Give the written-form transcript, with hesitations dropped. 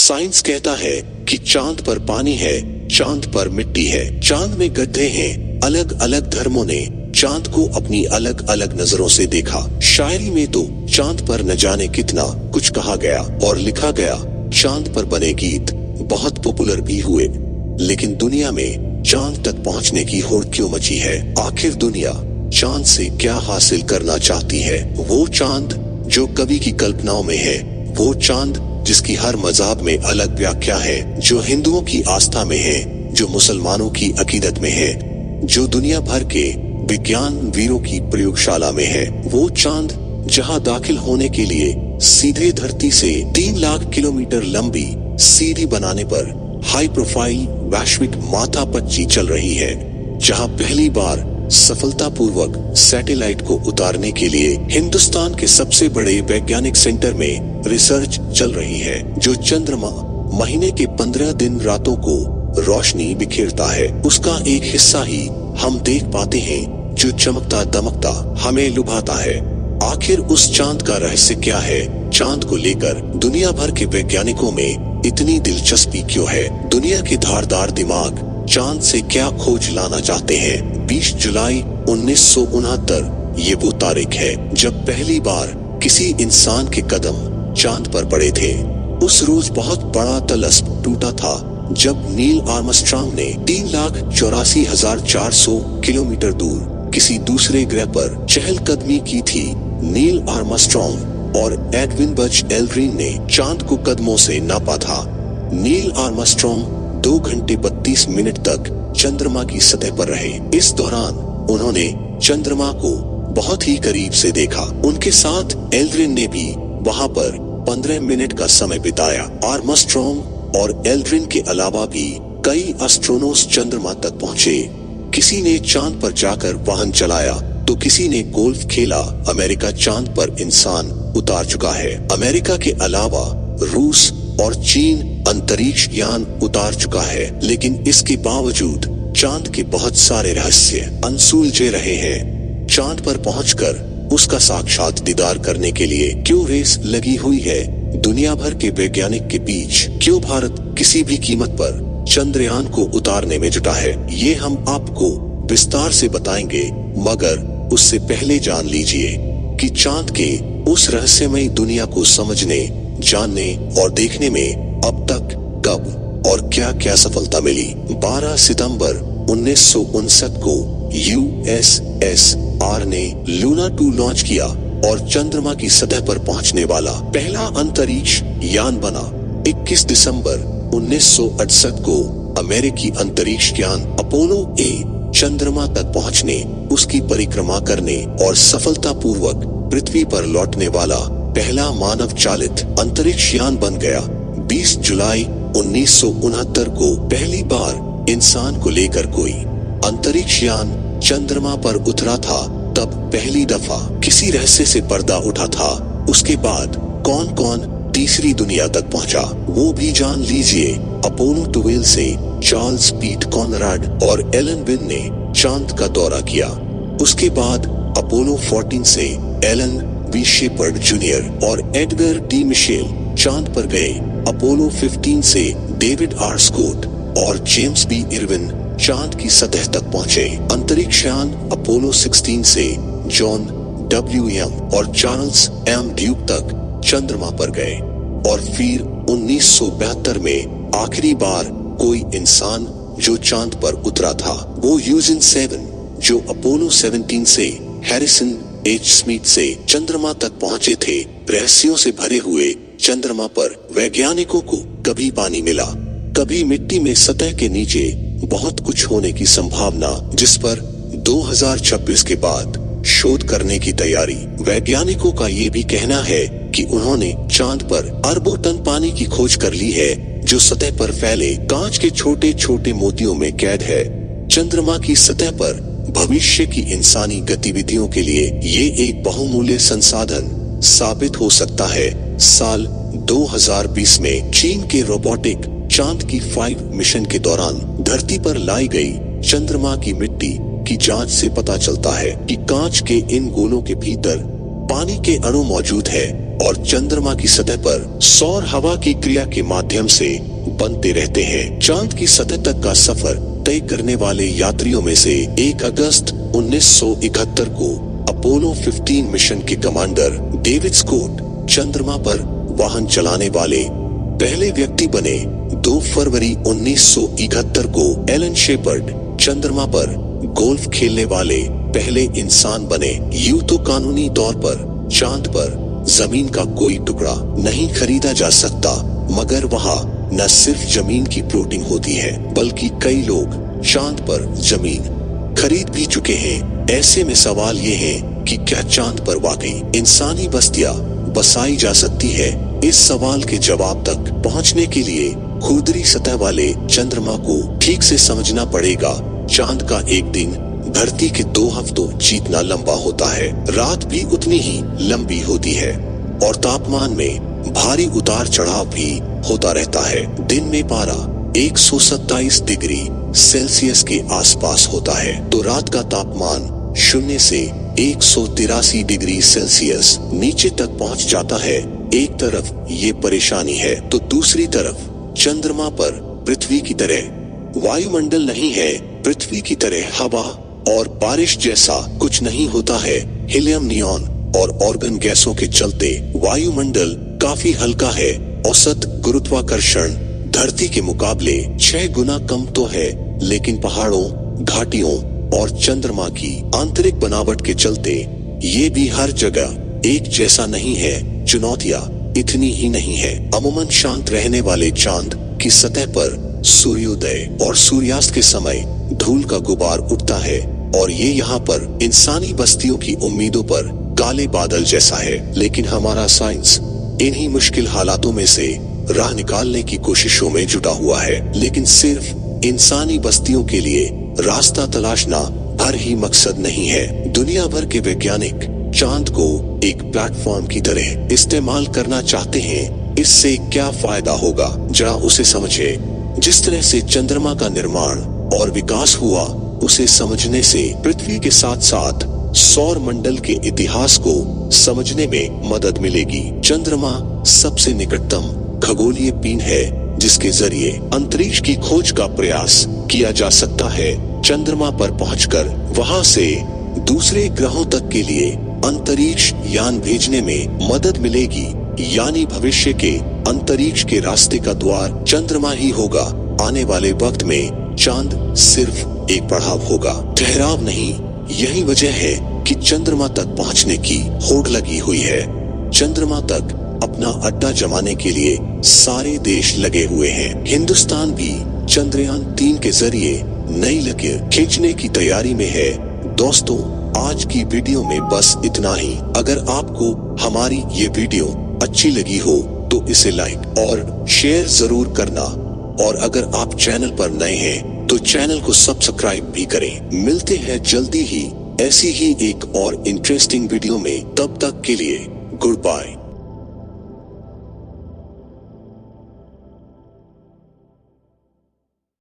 Science कहता है कि चांद पर पानी है, चांद पर मिट्टी है, चांद में गड्ढे हैं। अलग अलग धर्मों ने चांद को अपनी अलग अलग नजरों से देखा। शायरी में तो चांद पर न जाने कितना कुछ कहा गया और लिखा गया। चांद पर बने गीत बहुत पॉपुलर भी हुए, लेकिन दुनिया में चांद तक पहुंचने की होड़ क्यों मची है? आखिर दुनिया चांद से क्या हासिल करना चाहती है? वो चांद जो कवि की कल्पनाओं में है, वो चांद जिसकी हर मजहब में अलग व्याख्या है, जो हिंदुओं की आस्था में है, जो मुसलमानों की अकीदत में है, जो दुनिया भर के विज्ञान वीरों की प्रयोगशाला में है। वो चांद जहां दाखिल होने के लिए सीधे धरती से 3 लाख किलोमीटर लंबी सीढ़ी बनाने पर हाई प्रोफाइल वैश्विक माथापच्ची चल रही है, जहां पहली बार सफलतापूर्वक सैटेलाइट को उतारने के लिए हिंदुस्तान के सबसे बड़े वैज्ञानिक सेंटर में रिसर्च चल रही है, जो चंद्रमा महीने के 15 दिन रातों को रोशनी बिखेरता है, उसका एक हिस्सा ही हम देख पाते हैं, जो चमकता दमकता हमें लुभाता है। आखिर उस चांद का रहस्य क्या है? चांद को लेकर दुनिया भर के वैज्ञानिकों में इतनी दिलचस्पी क्यों है? दुनिया के धारदार दिमाग चांद से क्या खोज लाना चाहते हैं? 20 जुलाई 1969 ये वो तारीख है जब पहली बार किसी इंसान के कदम चांद पर पड़े थे। उस रोज बहुत बड़ा तलस्प टूटा था जब नील आर्मस्ट्रांग ने 3,84,400 किलोमीटर दूर किसी दूसरे ग्रह पर चहलकदमी की थी। नील आर्मस्ट्रांग और एडविन बज एल्ड्रिन ने चांद को कदमों से नापा था। नील आर्मस्ट्रांग 2 घंटे 32 मिनट तक चंद्रमा की सतह पर रहे। इस दौरान उन्होंने चंद्रमा को बहुत ही करीब से देखा। उनके साथ एल्ड्रिन ने भी वहां पर 15 मिनट का समय बिताया। आर्मस्ट्रांग और एल्ड्रिन के अलावा भी कई एस्ट्रोनॉट्स चंद्रमा तक पहुंचे। किसी ने चांद पर जाकर वाहन चलाया तो किसी ने गोल्फ खेला। अमेरिका चांद पर इंसान उतार चुका है। अमेरिका के अलावा रूस और चीन अंतरिक्ष यान उतार चुका है, लेकिन इसके बावजूद चांद के बहुत सारे रहस्य अनसुलझे रहे हैं। चांद पर पहुंचकर उसका साक्षात दीदार करने के लिए क्यों रेस लगी हुई है दुनिया भर के वैज्ञानिक के बीच? क्यों भारत किसी भी कीमत पर चंद्रयान को उतारने में जुटा है? ये हम आपको विस्तार से बताएंगे, मगर उससे पहले जान लीजिए कि चांद के उस रहस्यमयी दुनिया को समझने, जानने और देखने में अब तक कब और क्या क्या सफलता मिली। 12 सितंबर 1959 को USSR ने लूना 2 लॉन्च किया और चंद्रमा की सतह पर पहुंचने वाला पहला अंतरिक्ष यान बना। 21 दिसंबर 1968 को अमेरिकी अंतरिक्ष यान अपोलो A चंद्रमा तक पहुंचने, उसकी परिक्रमा करने और सफलतापूर्वक पृथ्वी पर लौटने वाला पहला मानव चालित अंतरिक्ष यान बन गया। 20 जुलाई 1969 को पहली बार इंसान को लेकर कोई अंतरिक्ष यान चंद्रमा पर उतरा था। तब पहली दफा किसी रहस्य से पर्दा उठा था। उसके बाद कौन कौन तीसरी दुनिया तक पहुंचा वो भी जान लीजिए। अपोलो 12 से चार्ल्स पीट कॉनराड और एलन विन ने चांद का दौरा किया। उसके बाद अपोलो 14 से एलन वी शेपर्ड जूनियर और एडगर डी मिशेल चांद पर गए। अपोलो 15 से डेविड आर स्कॉट और जेम्स बी इरविन चांद की सतह तक पहुंचे। अंतरिक्ष यान अपोलो 16 से जॉन WM और चार्ल्स M ड्यूक तक चंद्रमा पर गए और फिर 1972 में आखिरी बार कोई इंसान जो चांद पर उतरा था वो यूजिन 7 जो अपोलो 17 से हैरिसन H स्मिथ से चंद्रमा तक पहुंचे थे। रहस्यों से भरे हुए चंद्रमा पर वैज्ञानिकों को कभी पानी मिला, कभी मिट्टी में सतह के नीचे बहुत कुछ होने की संभावना, जिस पर 2026 के बाद शोध करने की तैयारी। वैज्ञानिकों का ये भी कहना है कि उन्होंने चांद पर अरबों टन पानी की खोज कर ली है, जो सतह पर फैले कांच के छोटे छोटे मोतियों में कैद है। चंद्रमा की सतह पर भविष्य की इंसानी गतिविधियों के लिए ये एक बहुमूल्य संसाधन साबित हो सकता है। साल 2020 में चीन के रोबोटिक चांद की 5 मिशन के दौरान धरती पर लाई गई चंद्रमा की मिट्टी की जांच से पता चलता है कि कांच के इन गोलों के भीतर पानी के अणु मौजूद है और चंद्रमा की सतह पर सौर हवा की क्रिया के माध्यम से बनते रहते हैं। चांद की सतह तक का सफर तय करने वाले यात्रियों में से 1 अगस्त 1971 को अपोलो 15 मिशन के कमांडर डेविड स्कॉट चंद्रमा पर वाहन चलाने वाले पहले व्यक्ति बने। 2 फरवरी 1971 को एलन शेपर्ड चंद्रमा पर गोल्फ खेलने वाले पहले इंसान बने। यूं तो कानूनी तौर पर चांद पर जमीन का कोई टुकड़ा नहीं खरीदा जा सकता, मगर वहाँ न सिर्फ जमीन की प्लॉटिंग होती है बल्कि कई लोग चांद पर जमीन खरीद भी चुके हैं। ऐसे में सवाल ये है कि क्या चांद पर वाकई इंसानी बस्तियां बसाई जा सकती है? इस सवाल के जवाब तक पहुंचने के लिए खुरदरी सतह वाले चंद्रमा को ठीक से समझना पड़ेगा। चांद का एक दिन धरती के 2 हफ्तों जितना लंबा होता है, रात भी उतनी ही लंबी होती है और तापमान में भारी उतार चढ़ाव भी होता रहता है। दिन में पारा 127 डिग्री सेल्सियस के आसपास होता है तो रात का तापमान 0 से 183 डिग्री सेल्सियस नीचे तक पहुंच जाता है। एक तरफ ये परेशानी है तो दूसरी तरफ चंद्रमा पर पृथ्वी की तरह वायुमंडल नहीं है। पृथ्वी की तरह हवा और बारिश जैसा कुछ नहीं होता है। हीलियम, नियॉन और ऑर्गन गैसों के चलते वायुमंडल काफी हल्का है। औसत गुरुत्वाकर्षण धरती के मुकाबले 6 गुना कम तो है, लेकिन पहाड़ों, घाटियों और चंद्रमा की आंतरिक बनावट के चलते ये भी हर जगह एक जैसा नहीं है। चुनौतियां इतनी ही नहीं है। अमूमन शांत रहने वाले चांद की सतह पर सूर्योदय और सूर्यास्त के समय धूल का गुबार उठता है और ये यहाँ पर इंसानी बस्तियों की उम्मीदों पर काले बादल जैसा है। लेकिन हमारा साइंस इन्हीं मुश्किल हालातों में से राह निकालने की कोशिशों में जुटा हुआ है। लेकिन सिर्फ इंसानी बस्तियों के लिए रास्ता तलाशना भर ही मकसद नहीं है। दुनिया भर के वैज्ञानिक चांद को एक प्लेटफॉर्म की तरह इस्तेमाल करना चाहते हैं। इससे क्या फायदा होगा, जरा उसे समझे। जिस तरह से चंद्रमा का निर्माण और विकास हुआ, उसे समझने से पृथ्वी के साथ साथ सौर मंडल के इतिहास को समझने में मदद मिलेगी। चंद्रमा सबसे निकटतम खगोलीय पिंड है जिसके जरिए अंतरिक्ष की खोज का प्रयास किया जा सकता है। चंद्रमा पर पहुंचकर वहां से दूसरे ग्रहों तक के लिए अंतरिक्ष यान भेजने में मदद मिलेगी। यानी भविष्य के अंतरिक्ष के रास्ते का द्वार चंद्रमा ही होगा। आने वाले वक्त में चांद सिर्फ एक पड़ाव होगा, ठहराव नहीं। यही वजह है कि चंद्रमा तक पहुंचने की होड़ लगी हुई है। चंद्रमा तक अपना अड्डा जमाने के लिए सारे देश लगे हुए हैं। हिंदुस्तान भी चंद्रयान 3 के जरिए नई लकीर खींचने की तैयारी में है। दोस्तों, आज की वीडियो में बस इतना ही। अगर आपको हमारी ये वीडियो अच्छी लगी हो तो इसे लाइक और शेयर जरूर करना, और अगर आप चैनल पर नए हैं तो चैनल को सब्सक्राइब भी करें। मिलते हैं जल्दी ही ऐसी ही एक और इंटरेस्टिंग वीडियो में। तब तक के लिए गुड बाय।